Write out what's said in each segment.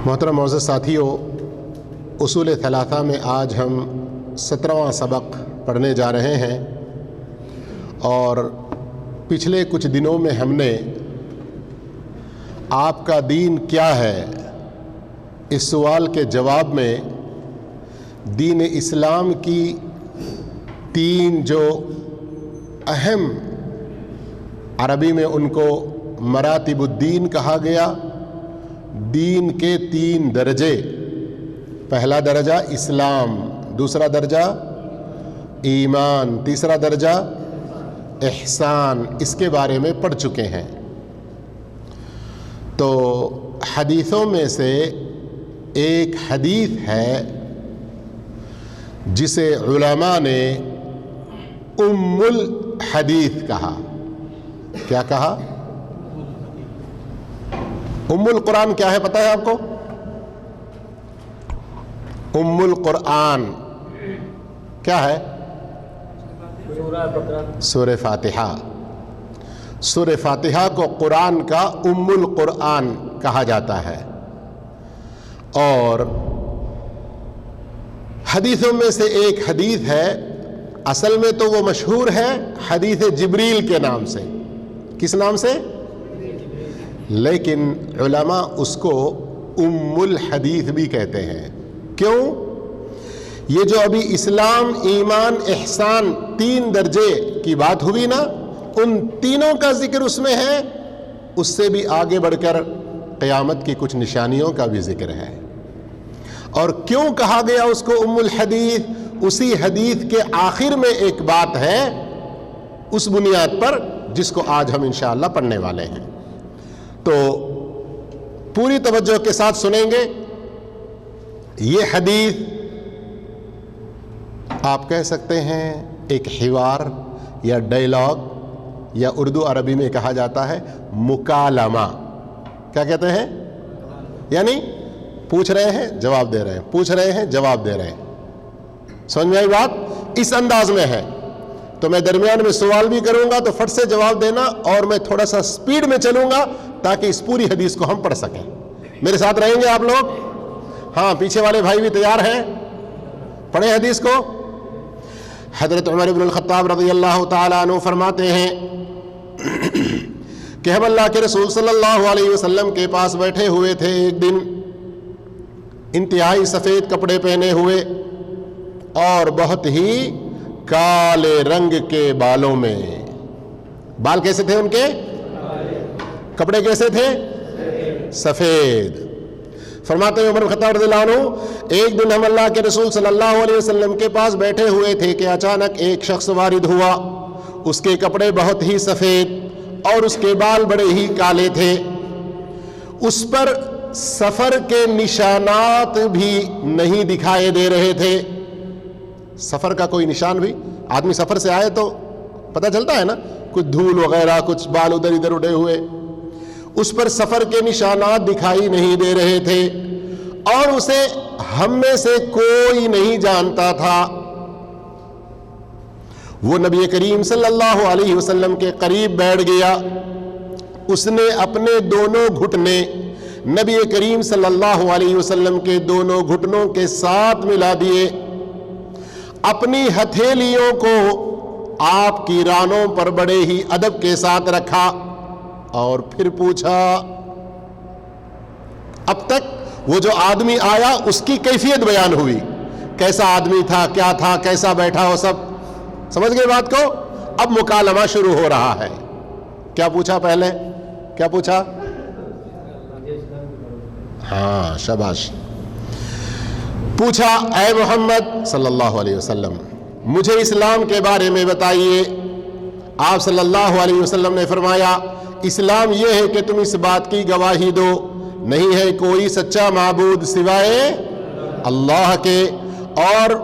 محترم معزز ساتھیوں، اصول ثلاثہ میں آج ہم 17واں سبق پڑھنے جا رہے ہیں، اور پچھلے کچھ دنوں میں ہم نے آپ کا دین کیا ہے اس سوال کے جواب میں دین اسلام کی 3 جو اہم، عربی میں ان کو مراتب الدین کہا گیا، دین کے 3 درجے، پہلا درجہ اسلام، دوسرا درجہ ایمان، تیسرا درجہ احسان، اس کے بارے میں پڑھ چکے ہیں۔ تو حدیثوں میں سے ایک حدیث ہے جسے علماء نے ام الحدیث کہا۔ کیا کہا؟ ام القرآن کیا ہے پتہ ہے آپ کو؟ ام القرآن کیا ہے؟ سورہ فاتحہ۔ سورہ فاتحہ کو قرآن کا ام القرآن کہا جاتا ہے، اور حدیثوں میں سے ایک حدیث ہے، اصل میں تو وہ مشہور ہے حدیث جبریل کے نام سے۔ کس نام سے؟ لیکن علماء اس کو ام الحدیث بھی کہتے ہیں۔ کیوں؟ یہ جو ابھی اسلام، ایمان، احسان 3 درجے کی بات ہوئی نا، ان تینوں کا ذکر اس میں ہے، اس سے بھی آگے بڑھ کر قیامت کی کچھ نشانیوں کا بھی ذکر ہے۔ اور کیوں کہا گیا اس کو ام الحدیث؟ اسی حدیث کے آخر میں ایک بات ہے اس بنیاد پر جس کو آج ہم انشاءاللہ پڑھنے والے ہیں۔ تو پوری توجہ کے ساتھ سنیں گے۔ یہ حدیث آپ کہہ سکتے ہیں ایک حوار یا ڈائلاگ، یا اردو عربی میں کہا جاتا ہے مکالمہ۔ کیا کہتے ہیں؟ یعنی پوچھ رہے ہیں جواب دے رہے ہیں، پوچھ رہے ہیں جواب دے رہے ہیں۔ سمجھ میں آئی بات؟ اس انداز میں ہے۔ تو میں درمیان میں سوال بھی کروں گا تو فٹ سے جواب دینا، اور میں تھوڑا سا سپیڈ میں چلوں گا تاکہ اس پوری حدیث کو ہم پڑھ سکیں۔ میرے ساتھ رہیں گے آپ لوگ؟ ہاں، پیچھے والے بھائی بھی تیار ہیں؟ پڑھیں حدیث کو۔ حضرت عمر بن الخطاب رضی اللہ تعالیٰ عنہ فرماتے ہیں کہ ہم اللہ کے رسول صلی اللہ علیہ وسلم کے پاس بیٹھے ہوئے تھے ایک دن، انتہائی سفید کپڑے پہنے ہوئے اور بہت ہی کالے رنگ کے بالوں میں۔ بال کیسے تھے ان کے؟ کپڑے کیسے تھے؟ سفید۔ فرماتے ہیں عمر بن الخطاب رضی اللہ عنہ، ایک دن ہم اللہ کے رسول صلی اللہ علیہ وسلم کے پاس بیٹھے ہوئے تھے کہ اچانک ایک شخص وارد ہوا، اس کے کپڑے بہت ہی سفید اور اس کے بال بڑے ہی کالے تھے، اس پر سفر کے نشانات بھی نہیں دکھائی دے رہے تھے۔ سفر کا کوئی نشان بھی، آدمی سفر سے آئے تو پتہ چلتا ہے نا، کچھ دھول وغیرہ، کچھ بال ادھر ادھر اڑے ہوئے، اس پر سفر کے نشانات دکھائی نہیں دے رہے تھے، اور اسے ہم میں سے کوئی نہیں جانتا تھا۔ وہ نبی کریم صلی اللہ علیہ وسلم کے قریب بیٹھ گیا، اس نے اپنے دونوں گھٹنے نبی کریم صلی اللہ علیہ وسلم کے دونوں گھٹنوں کے ساتھ ملا دیے، اپنی ہتھیلیوں کو آپ کی رانوں پر بڑے ہی ادب کے ساتھ رکھا، اور پھر پوچھا۔ اب تک وہ جو آدمی آیا اس کی کیفیت بیان ہوئی، کیسا آدمی تھا، کیا تھا، کیسا بیٹھا، وہ سب سمجھ گئے بات کو۔ اب مکالمہ شروع ہو رہا ہے۔ کیا پوچھا پہلے؟ کیا پوچھا؟ ہاں، شاباش۔ پوچھا، اے محمد صلی اللہ علیہ وسلم، مجھے اسلام کے بارے میں بتائیے۔ آپ صلی اللہ علیہ وسلم نے فرمایا، اسلام یہ ہے کہ تم اس بات کی گواہی دو نہیں ہے کوئی سچا معبود سوائے اللہ کے، اور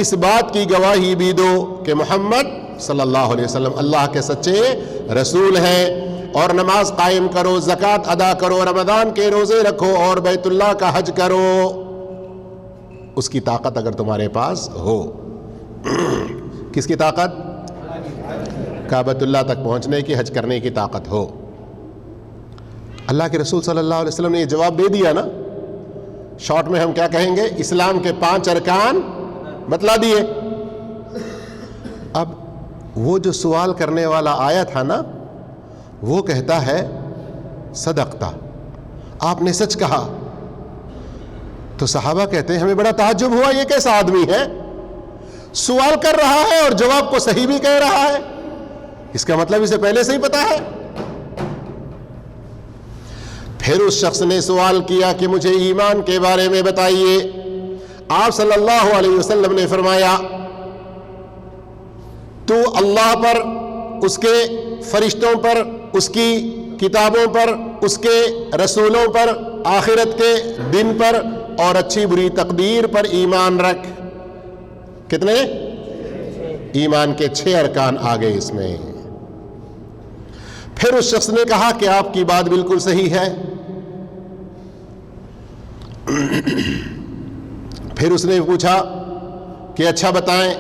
اس بات کی گواہی بھی دو کہ محمد صلی اللہ علیہ وسلم اللہ کے سچے رسول ہیں، اور نماز قائم کرو، زکوٰۃ ادا کرو، رمضان کے روزے رکھو، اور بیت اللہ کا حج کرو۔ اس کی طاقت اگر تمہارے پاس ہو۔ کس کی طاقت؟ کعبۃ اللہ تک پہنچنے کی، حج کرنے کی طاقت ہو۔ اللہ کے رسول صلی اللہ علیہ وسلم نے یہ جواب دے دیا نا، شارٹ میں ہم کیا کہیں گے؟ اسلام کے 5 ارکان بتلا دیے۔ اب وہ جو سوال کرنے والا آیا تھا نا، وہ کہتا ہے صدقتا، آپ نے سچ کہا۔ تو صحابہ کہتے ہیں ہمیں بڑا تعجب ہوا، یہ کیسا آدمی ہے، سوال کر رہا ہے اور جواب کو صحیح بھی کہہ رہا ہے، اس کا مطلب اسے پہلے سے ہی پتا ہے۔ پھر اس شخص نے سوال کیا کہ مجھے ایمان کے بارے میں بتائیے۔ آپ صلی اللہ علیہ وسلم نے فرمایا تو اللہ پر، اس کے فرشتوں پر، اس کی کتابوں پر، اس کے رسولوں پر، آخرت کے دن پر اور اچھی بری تقدیر پر ایمان رکھ۔ کتنے؟ ایمان کے 6 ارکان آ گئے اس میں۔ پھر اس شخص نے کہا کہ آپ کی بات بالکل صحیح ہے۔ پھر اس نے پوچھا کہ اچھا بتائیں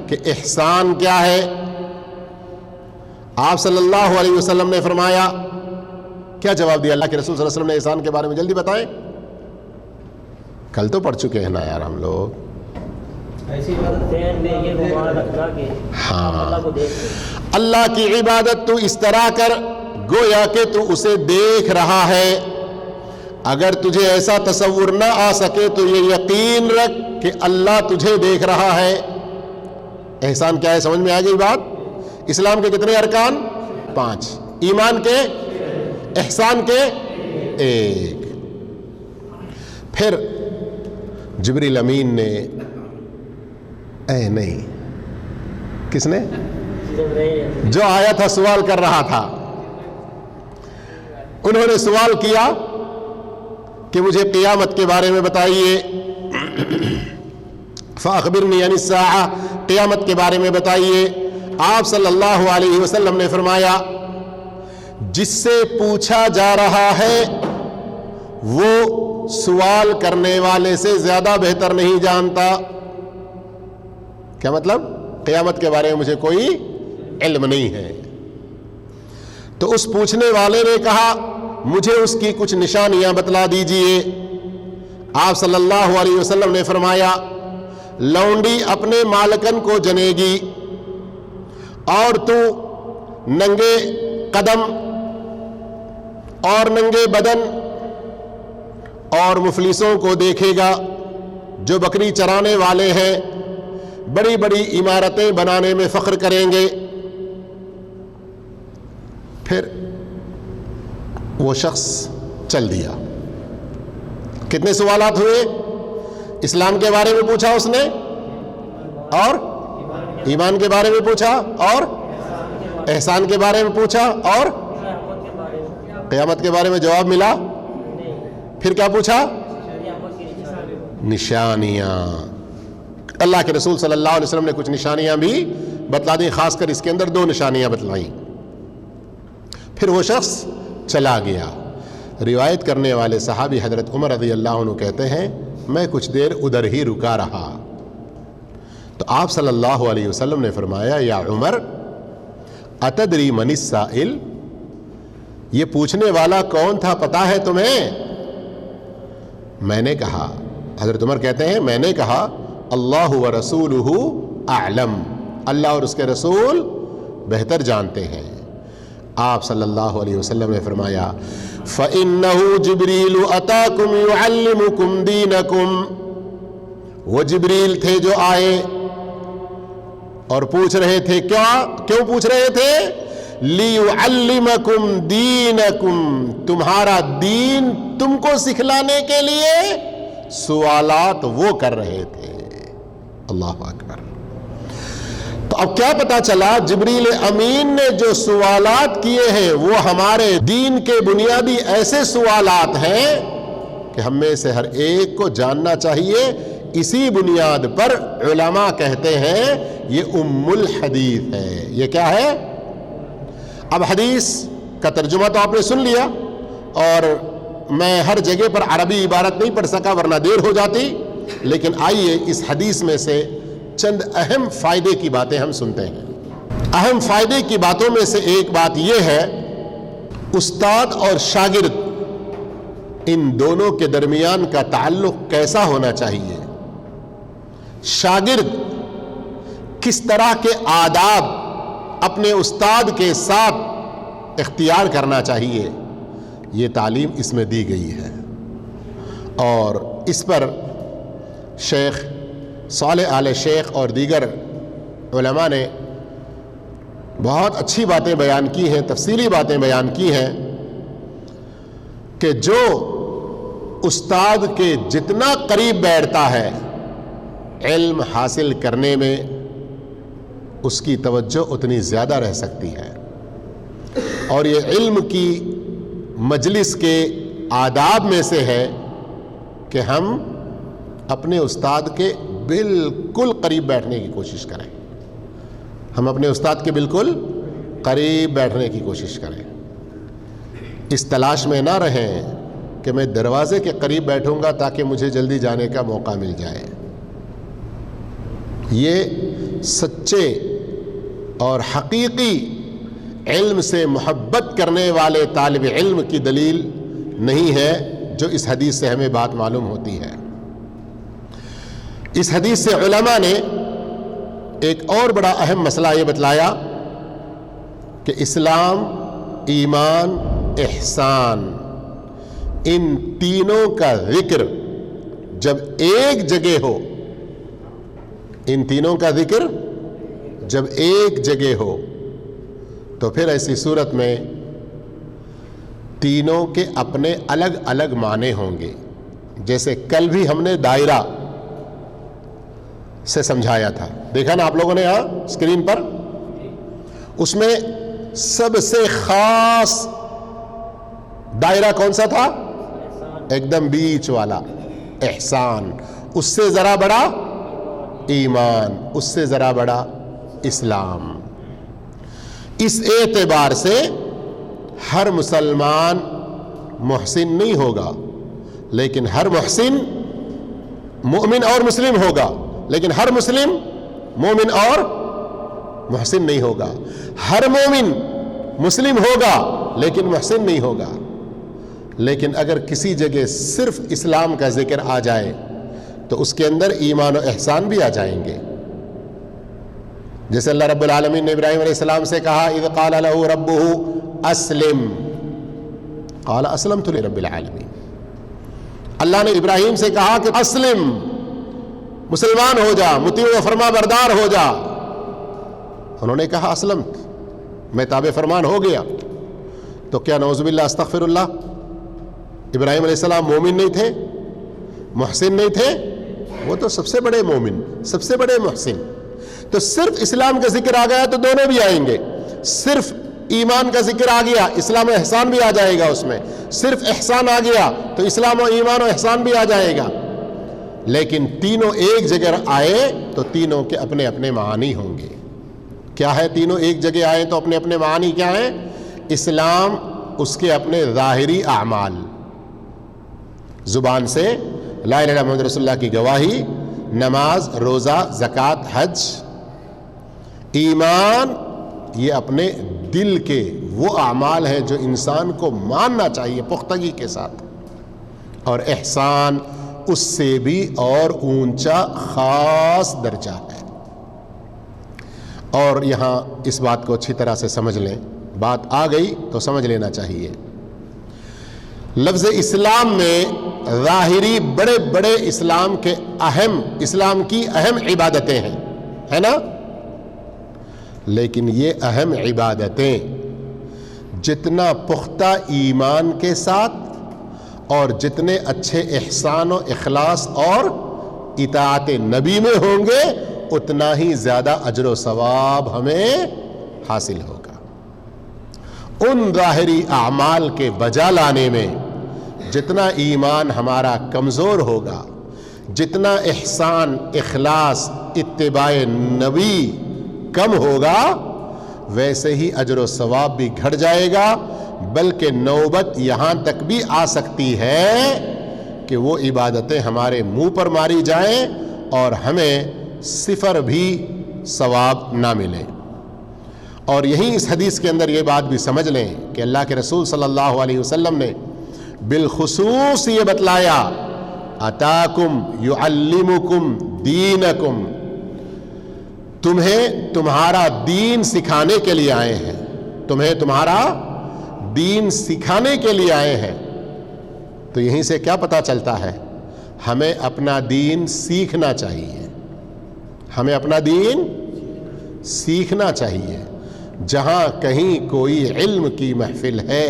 کہ احسان کیا ہے؟ آپ صلی اللہ علیہ وسلم نے فرمایا، کیا جواب دیا اللہ کے رسول صلی اللہ علیہ وسلم نے احسان کے بارے میں؟ جلدی بتائیں، کل تو پڑھ چکے ہیں نا یار ہم لوگ۔ ہاں، اللہ کی عبادت تو اس طرح کر گویا کہ تو اسے دیکھ رہا ہے۔ اگر تجھے ایسا تصور نہ آ سکے تو یہ یقین رکھ کہ اللہ تجھے دیکھ رہا ہے۔ احسان کیا ہے؟ سمجھ میں آ گئی بات؟ اسلام کے کتنے ارکان؟ 5، ایمان کے، احسان کے 1۔ پھر جبریل امین نے، نہیں، کس نے؟ جو آیا تھا سوال کر رہا تھا، انہوں نے سوال کیا کہ مجھے قیامت کے بارے میں بتائیے۔ فاخبرنی عن الساعہ، قیامت کے بارے میں بتائیے۔ آپ صلی اللہ علیہ وسلم نے فرمایا جس سے پوچھا جا رہا ہے وہ سوال کرنے والے سے زیادہ بہتر نہیں جانتا۔ کیا مطلب؟ قیامت کے بارے میں مجھے کوئی علم نہیں ہے۔ تو اس پوچھنے والے نے کہا مجھے اس کی کچھ نشانیاں بتلا دیجئے۔ آپ صلی اللہ علیہ وسلم نے فرمایا لونڈی اپنے مالکن کو جنے گی اور تو ننگے قدم اور ننگے بدن اور مفلسوں کو دیکھے گا جو بکری چرانے والے ہیں، بڑی بڑی عمارتیں بنانے میں فخر کریں گے۔ پھر وہ شخص چل دیا۔ کتنے سوالات ہوئے؟ اسلام کے بارے میں پوچھا اس نے، اور ایمان کے بارے میں پوچھا، اور احسان کے بارے میں پوچھا، اور قیامت کے بارے میں جواب ملا۔ پھر کیا پوچھا؟ نشانیاں۔ اللہ کے رسول صلی اللہ علیہ وسلم نے کچھ نشانیاں بھی بتلا دی، خاص کر اس کے اندر 2 نشانیاں بتلائیں۔ پھر وہ شخص چلا گیا۔ روایت کرنے والے صحابی حضرت عمر رضی اللہ عنہ کہتے ہیں میں کچھ دیر ادھر ہی رکا رہا، تو آپ صلی اللہ علیہ وسلم نے فرمایا یا عمر اتدری من السائل، یہ پوچھنے والا کون تھا پتا ہے تمہیں؟ میں نے کہا، حضرت عمر کہتے ہیں میں نے کہا اللہ ورسولہ اعلم، اللہ اور اس کے رسول بہتر جانتے ہیں۔ آپ صلی اللہ علیہ وسلم نے فرمایا فَإِنَّهُ جِبْرِيلُ أَتَاكُمْ يُعَلِّمُكُمْ دِينَكُمْ، وہ جبریل تھے جو آئے اور پوچھ رہے تھے، کیوں پوچھ رہے تھے؟ لِيُعَلِّمَكُمْ دِينَكُمْ، تمہارا دین تم کو سکھلانے کے لیے سوالات وہ کر رہے تھے۔ اللہ اکبر۔ تو اب کیا پتا چلا؟ جبریل امین نے جو سوالات کیے ہیں وہ ہمارے دین کے بنیادی ایسے سوالات ہیں کہ ہم میں سے ہر ایک کو جاننا چاہیے۔ اسی بنیاد پر علماء کہتے ہیں یہ ام الحدیث ہے۔ یہ کیا ہے؟ اب حدیث کا ترجمہ تو آپ نے سن لیا، اور میں ہر جگہ پر عربی عبارت نہیں پڑھ سکا ورنہ دیر ہو جاتی، لیکن آئیے اس حدیث میں سے چند اہم فائدے کی باتیں ہم سنتے ہیں۔ اہم فائدے کی باتوں میں سے ایک بات یہ ہے، استاد اور شاگرد ان دونوں کے درمیان کا تعلق کیسا ہونا چاہیے، شاگرد کس طرح کے آداب اپنے استاد کے ساتھ اختیار کرنا چاہیے، یہ تعلیم اس میں دی گئی ہے۔ اور اس پر شیخ صالح آل شیخ اور دیگر علماء نے بہت اچھی باتیں بیان کی ہیں، تفصیلی باتیں بیان کی ہیں کہ جو استاد کے جتنا قریب بیٹھتا ہے علم حاصل کرنے میں اس کی توجہ اتنی زیادہ رہ سکتی ہے۔ اور یہ علم کی مجلس کے آداب میں سے ہے کہ ہم اپنے استاد کے بالکل قریب بیٹھنے کی کوشش کریں، ہم اپنے استاد کے بالکل قریب بیٹھنے کی کوشش کریں، اس تلاش میں نہ رہیں کہ میں دروازے کے قریب بیٹھوں گا تاکہ مجھے جلدی جانے کا موقع مل جائے۔ یہ سچے اور حقیقی علم سے محبت کرنے والے طالب علم کی دلیل نہیں ہے جو اس حدیث سے ہمیں بات معلوم ہوتی ہے۔ اس حدیث سے علماء نے ایک اور بڑا اہم مسئلہ یہ بتلایا کہ اسلام، ایمان، احسان، ان تینوں کا ذکر جب ایک جگہ ہو، ان تینوں کا ذکر جب ایک جگہ ہو تو پھر ایسی صورت میں تینوں کے اپنے الگ الگ معنی ہوں گے۔ جیسے کل بھی ہم نے دائرہ سے سمجھایا تھا، دیکھا نا آپ لوگوں نے یہاں اسکرین پر، اس میں سب سے خاص دائرہ کون سا تھا؟ ایک دم بیچ والا احسان، اس سے ذرا بڑا ایمان، اس سے ذرا بڑا اسلام۔ اس اعتبار سے ہر مسلمان محسن نہیں ہوگا، لیکن ہر محسن مومن اور مسلم ہوگا، لیکن ہر مسلم مومن اور محسن نہیں ہوگا۔ ہر مومن مسلم ہوگا لیکن محسن نہیں ہوگا۔ لیکن اگر کسی جگہ صرف اسلام کا ذکر آ جائے تو اس کے اندر ایمان و احسان بھی آ جائیں گے۔ جیسے اللہ رب العالمین نے ابراہیم علیہ السلام سے کہا اذ قال له ربه اسلم قال اسلمت لرب العالمین، اللہ نے ابراہیم سے کہا کہ اسلم، مسلمان ہو جا، مطیع و فرما بردار ہو جا۔ انہوں نے کہا اسلمت، میں تابع فرمان ہو گیا۔ تو کیا نعوذ باللہ استغفر اللہ ابراہیم علیہ السلام مومن نہیں تھے، محسن نہیں تھے؟ وہ تو سب سے بڑے مومن، سب سے بڑے محسن۔ تو صرف اسلام کا ذکر آ گیا تو دونوں بھی آئیں گے، صرف ایمان کا ذکر آ گیا اسلام و احسان بھی آ جائے گا، اس میں صرف احسان آ گیا تو اسلام و ایمان و احسان بھی آ جائے گا۔ لیکن تینوں ایک جگہ آئے تو تینوں کے اپنے اپنے معانی ہوں گے۔ کیا ہے؟ تینوں ایک جگہ آئے تو اپنے اپنے معانی کیا ہیں؟ اسلام، اس کے اپنے ظاہری اعمال، زبان سے لا الہ الا اللہ محمد رسول اللہ کی گواہی، نماز، روزہ، زکوٰۃ، حج۔ ایمان، یہ اپنے دل کے وہ اعمال ہیں جو انسان کو ماننا چاہیے پختگی کے ساتھ۔ اور احسان اس سے بھی اور اونچا خاص درجہ ہے۔ اور یہاں اس بات کو اچھی طرح سے سمجھ لیں، بات آ گئی تو سمجھ لینا چاہیے۔ لفظ اسلام میں ظاہری بڑے بڑے اسلام کے اسلام کی اہم عبادتیں ہیں، ہے نا؟ لیکن یہ اہم عبادتیں جتنا پختہ ایمان کے ساتھ اور جتنے اچھے احسان و اخلاص اور اطاعت نبی میں ہوں گے اتنا ہی زیادہ اجر و ثواب ہمیں حاصل ہوگا۔ ان ظاہری اعمال کے بجا لانے میں جتنا ایمان ہمارا کمزور ہوگا، جتنا احسان، اخلاص، اتباع نبی کم ہوگا، ویسے ہی اجر و ثواب بھی گھٹ جائے گا، بلکہ نوبت یہاں تک بھی آ سکتی ہے کہ وہ عبادتیں ہمارے منہ پر ماری جائیں اور ہمیں صفر بھی ثواب نہ ملے۔ اور یہی اس حدیث کے اندر یہ بات بھی سمجھ لیں کہ اللہ کے رسول صلی اللہ علیہ وسلم نے بالخصوص یہ بتلایا اتاکم یعلمکم دینکم، تمہیں تمہارا دین سکھانے کے لیے آئے ہیں، تمہیں تمہارا دین سکھانے کے لیے آئے ہیں۔ تو یہیں سے کیا پتہ چلتا ہے؟ ہمیں اپنا دین سیکھنا چاہیے، ہمیں اپنا دین سیکھنا چاہیے۔ جہاں کہیں کوئی علم کی محفل ہے،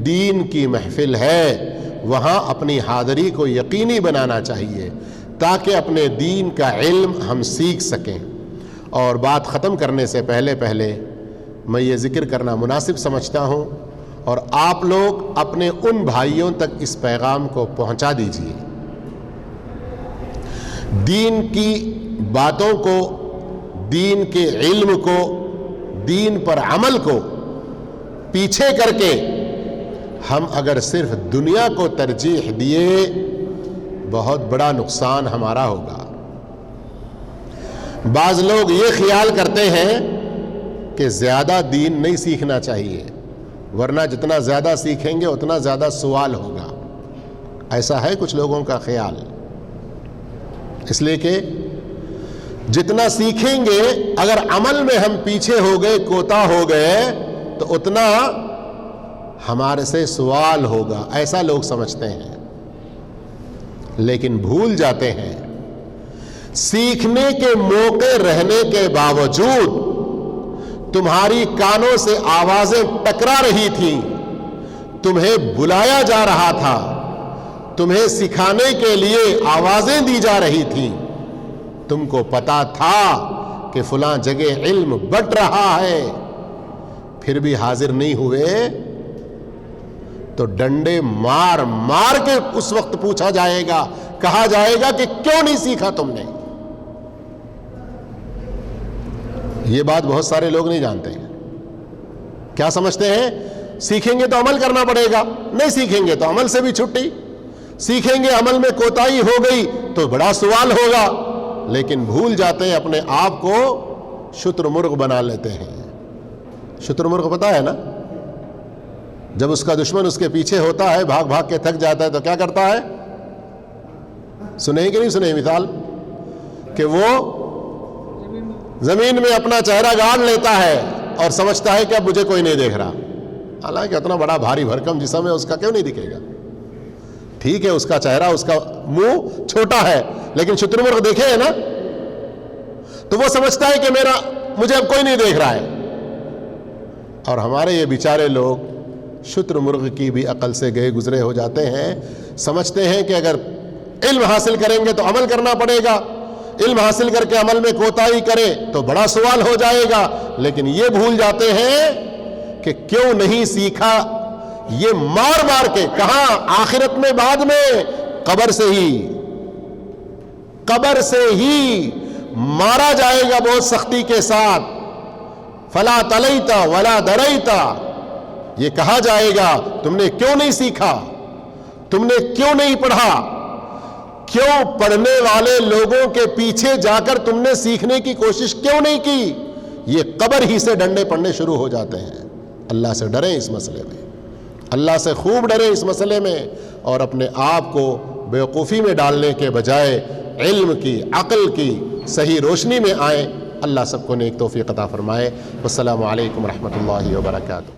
دین کی محفل ہے، وہاں اپنی حاضری کو یقینی بنانا چاہیے تاکہ اپنے دین کا علم ہم سیکھ سکیں۔ اور بات ختم کرنے سے پہلے میں یہ ذکر کرنا مناسب سمجھتا ہوں، اور آپ لوگ اپنے ان بھائیوں تک اس پیغام کو پہنچا دیجیے، دین کی باتوں کو، دین کے علم کو، دین پر عمل کو پیچھے کر کے ہم اگر صرف دنیا کو ترجیح دیے، بہت بڑا نقصان ہمارا ہوگا۔ بعض لوگ یہ خیال کرتے ہیں کہ زیادہ دین نہیں سیکھنا چاہیے، ورنہ جتنا زیادہ سیکھیں گے اتنا زیادہ سوال ہوگا۔ ایسا ہے کچھ لوگوں کا خیال، اس لیے کہ جتنا سیکھیں گے اگر عمل میں ہم پیچھے ہو گئے، کوتا ہو گئے، تو اتنا ہمارے سے سوال ہوگا، ایسا لوگ سمجھتے ہیں۔ لیکن بھول جاتے ہیں سیکھنے کے موقع رہنے کے باوجود تمہاری کانوں سے آوازیں ٹکرا رہی تھیں، تمہیں بلایا جا رہا تھا، تمہیں سکھانے کے لیے آوازیں دی جا رہی تھیں، تم کو پتا تھا کہ فلاں جگہ علم بٹ رہا ہے، پھر بھی حاضر نہیں ہوئے، تو ڈنڈے مار مار کے اس وقت پوچھا جائے گا، کہا جائے گا کہ کیوں نہیں سیکھا تم نے۔ یہ بات بہت سارے لوگ نہیں جانتے ہیں، کیا سمجھتے ہیں سیکھیں گے تو عمل کرنا پڑے گا، نہیں سیکھیں گے تو عمل سے بھی چھٹی، سیکھیں گے عمل میں کوتاہی ہو گئی تو بڑا سوال ہوگا، لیکن بھول جاتے ہیں، اپنے آپ کو شتر مرغ بنا لیتے ہیں۔ شتر مرغ پتہ ہے نا، جب اس کا دشمن اس کے پیچھے ہوتا ہے، بھاگ بھاگ کے تھک جاتا ہے تو کیا کرتا ہے؟ سنیں کہ نہیں سنیں مثال، کہ وہ زمین میں اپنا چہرہ گاڑ لیتا ہے اور سمجھتا ہے کہ اب مجھے کوئی نہیں دیکھ رہا، حالانکہ اتنا بڑا بھاری بھرکم جسم ہے، اس کا کیوں نہیں دکھے گا؟ ٹھیک ہے اس کا چہرہ، اس کا منہ چھوٹا ہے، لیکن شتر مرغ دیکھے ہے نا، تو وہ سمجھتا ہے کہ مجھے اب کوئی نہیں دیکھ رہا ہے۔ اور ہمارے یہ بیچارے لوگ شتر مرغ کی بھی عقل سے گئے گزرے ہو جاتے ہیں، سمجھتے ہیں کہ اگر علم حاصل کریں گے تو عمل کرنا پڑے گا، علم حاصل کر کے عمل میں کوتاہی کرے تو بڑا سوال ہو جائے گا، لیکن یہ بھول جاتے ہیں کہ کیوں نہیں سیکھا، یہ مار مار کے، کہاں آخرت میں، بعد میں، قبر سے ہی مارا جائے گا بہت سختی کے ساتھ۔ فلا تلیتا ولا دریتا، یہ کہا جائے گا تم نے کیوں نہیں سیکھا، تم نے کیوں نہیں پڑھا، کیوں پڑھنے والے لوگوں کے پیچھے جا کر تم نے سیکھنے کی کوشش کیوں نہیں کی؟ یہ قبر ہی سے ڈنڈے پڑنے شروع ہو جاتے ہیں۔ اللہ سے ڈریں اس مسئلے میں، اللہ سے خوب ڈریں اس مسئلے میں، اور اپنے آپ کو بیوقوفی میں ڈالنے کے بجائے علم کی، عقل کی صحیح روشنی میں آئیں۔ اللہ سب کو نیک توفیق عطا فرمائے۔ والسلام علیکم ورحمۃ اللہ وبرکاتہ۔